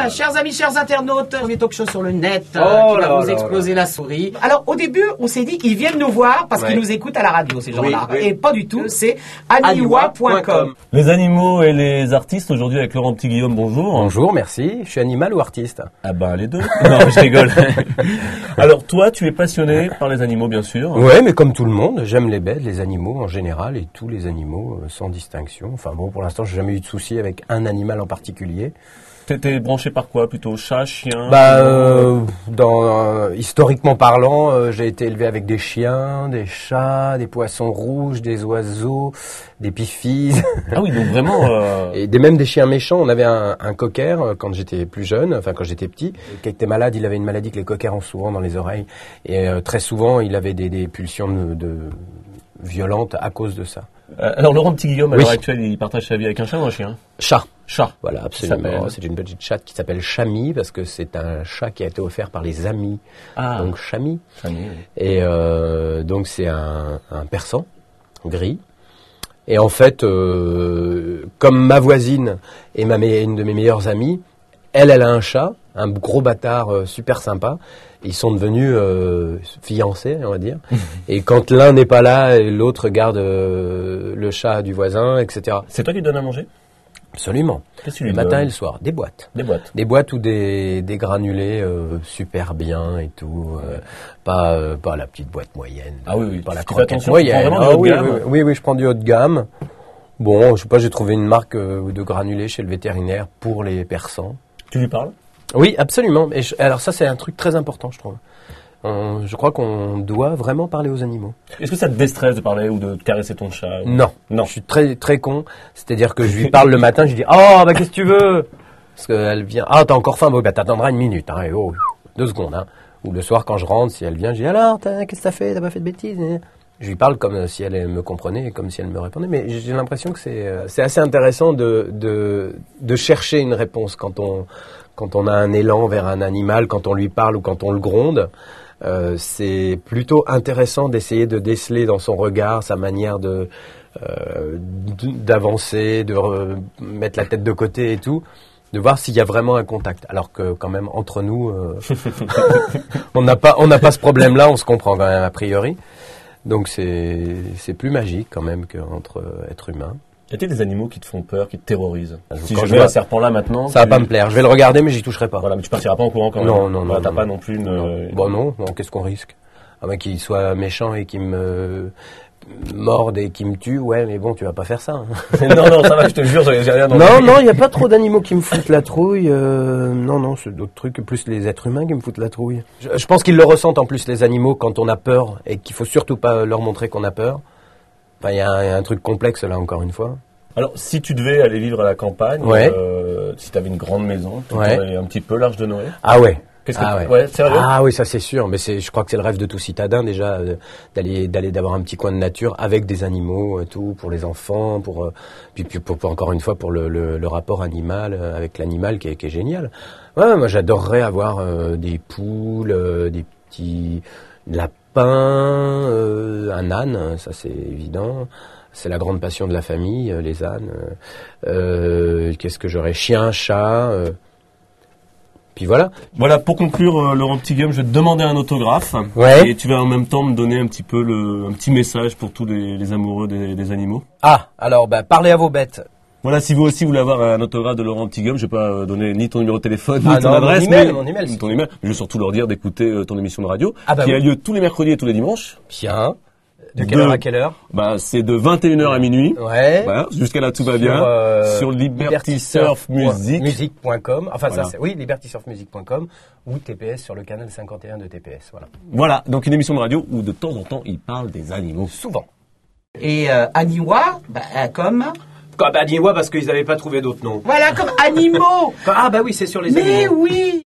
Bien, chers amis, chers internautes, premier talk show sur le net qui là va vous là exploser la souris. Alors au début, on s'est dit ils viennent nous voir parce qu'ils nous écoutent à la radio, ces gens-là. Oui. Et pas du tout, c'est aniwa.com. Les animaux et les artistes aujourd'hui avec Laurent Petit-Guillaume, bonjour. Bonjour, merci. Je suis animal ou artiste? Ah ben les deux. Non, je rigole. Alors toi, tu es passionné par les animaux bien sûr. Ouais, mais comme tout le monde, j'aime les bêtes, les animaux en général et tous les animaux sans distinction. Enfin bon, pour l'instant, j'ai jamais eu de souci avec un animal en particulier. T'es branché par quoi plutôt? Chat, chien? Historiquement parlant, j'ai été élevé avec des chiens, des chats, des poissons rouges, des oiseaux, des pifis. Ah oui, donc vraiment... Et même des chiens méchants. On avait un cocker quand j'étais plus jeune, enfin quand j'étais petit. Quand il était malade, il avait une maladie que les cockers ont souvent dans les oreilles. Et très souvent, il avait des pulsions violentes à cause de ça. Alors Laurent Petit-Guillaume, à l'heure actuelle, il partage sa vie avec un chat ou un chien? Chat. Chat. Voilà, absolument. C'est une petite chatte qui s'appelle Chami parce que c'est un chat qui a été offert par les amis. Ah. Donc Chami. Chami, oui. Et donc c'est un persan gris. Et en fait, comme ma voisine et une de mes meilleures amies, elle a un chat, un gros bâtard super sympa. Ils sont devenus fiancés, on va dire. Et quand l'un n'est pas là, l'autre garde le chat du voisin, etc. C'est toi qui donnes à manger? Absolument. Qu'est-ce que tu Le lui matin donnes? et le soir. Des boîtes. Des boîtes. Des boîtes ou des granulés super bien et tout. Pas la petite boîte moyenne. Ah oui, oui. Pas la Tu fais croquette attention, moyenne. tu prends vraiment du haut de oui, gamme. oui, je prends du haut de gamme. Bon, je sais pas, j'ai trouvé une marque de granulés chez le vétérinaire pour les persans. Tu lui parles? Oui, absolument. Et alors ça, c'est un truc très important, je trouve. Je crois qu'on doit vraiment parler aux animaux. Est-ce que ça te déstresse de parler ou de caresser ton chat? Non. Non. Je suis très très con. C'est-à-dire que je lui parle le matin, je lui dis oh bah qu'est-ce que tu veux? Parce qu'elle vient t'as encore faim? Bon bah t'attendras une minute. Hein, et 2 secondes. Hein. Ou le soir quand je rentre, si elle vient, je dis alors qu'est-ce que t'as fait? T'as pas fait de bêtises? Je lui parle comme si elle me comprenait et comme si elle me répondait. Mais j'ai l'impression que c'est assez intéressant de chercher une réponse quand on a un élan vers un animal, quand on lui parle ou quand on le gronde. C'est plutôt intéressant d'essayer de déceler dans son regard sa manière d'avancer, de mettre la tête de côté et tout, de voir s'il y a vraiment un contact. Alors que quand même entre nous, on n'a pas ce problème-là, on se comprend quand même a priori. Donc c'est plus magique quand même qu'entre êtres humains. Y a-t-il des animaux qui te font peur, qui te terrorisent? Si Quand je je vois vois un serpent là maintenant... Ça va pas me plaire. Je vais le regarder, mais j'y toucherai pas. Voilà, mais tu partiras pas en courant quand même. Non. Voilà, t'as non. pas non plus une... Bon non, qu'est-ce qu'on risque? Ah ben qu'il soit méchant et qu'il me morde et qu'il me tue, ouais, mais bon, tu vas pas faire ça. Hein. non, ça va, je te jure, j'ai rien dans Non, il y a pas trop d'animaux qui me foutent la trouille. Non, c'est d'autres trucs, plus les êtres humains qui me foutent la trouille. Je pense qu'ils le ressentent en plus, les animaux, quand on a peur et qu'il faut surtout pas leur montrer qu'on a peur. Enfin, il y a un truc complexe là, encore une fois. Alors, si tu devais aller vivre à la campagne, Ouais. si tu avais une grande maison, tu Ouais. aurais un petit peu l'Arche de Noé. Ah ouais. Ouais, sérieux? Ah oui, ça c'est sûr. Mais je crois que c'est le rêve de tout citadin déjà d'avoir un petit coin de nature avec des animaux, tout pour les enfants, puis pour encore une fois pour le rapport animal avec l'animal qui est génial. Ouais, moi j'adorerais avoir des poules, des petits lapins, un âne, ça c'est évident. C'est la grande passion de la famille, les ânes. Qu'est-ce que j'aurais? Chien, chat. Puis voilà. Voilà, pour conclure, Laurent Petit-Guillaume, je vais te demander un autographe. Ouais. Et tu vas en même temps me donner un petit peu un petit message pour tous les amoureux des animaux. Ah, alors parlez à vos bêtes. Voilà, si vous aussi voulez avoir un autographe de Laurent Petit-Guillaume, je vais pas donner ni ton numéro de téléphone, ni ton non, adresse, mon email, ton email. Je vais surtout leur dire d'écouter ton émission de radio, Ah bah qui oui. a lieu tous les mercredis et tous les dimanches. Bien. De quelle heure à quelle heure? C'est de 21h à minuit. Ouais. Voilà, jusqu'à là tout va bien. Sur libertysurfmusic.com. Enfin Voilà. ça c'est libertysurfmusic.com ou TPS sur le canal 51 de TPS. Voilà. Voilà, donc une émission de radio où de temps en temps il parle des animaux. Souvent. Et aniwa, comme... Aniwa parce qu'ils n'avaient pas trouvé d'autres noms. Voilà, comme animaux. Ah bah oui, c'est sur les Mais animaux. oui.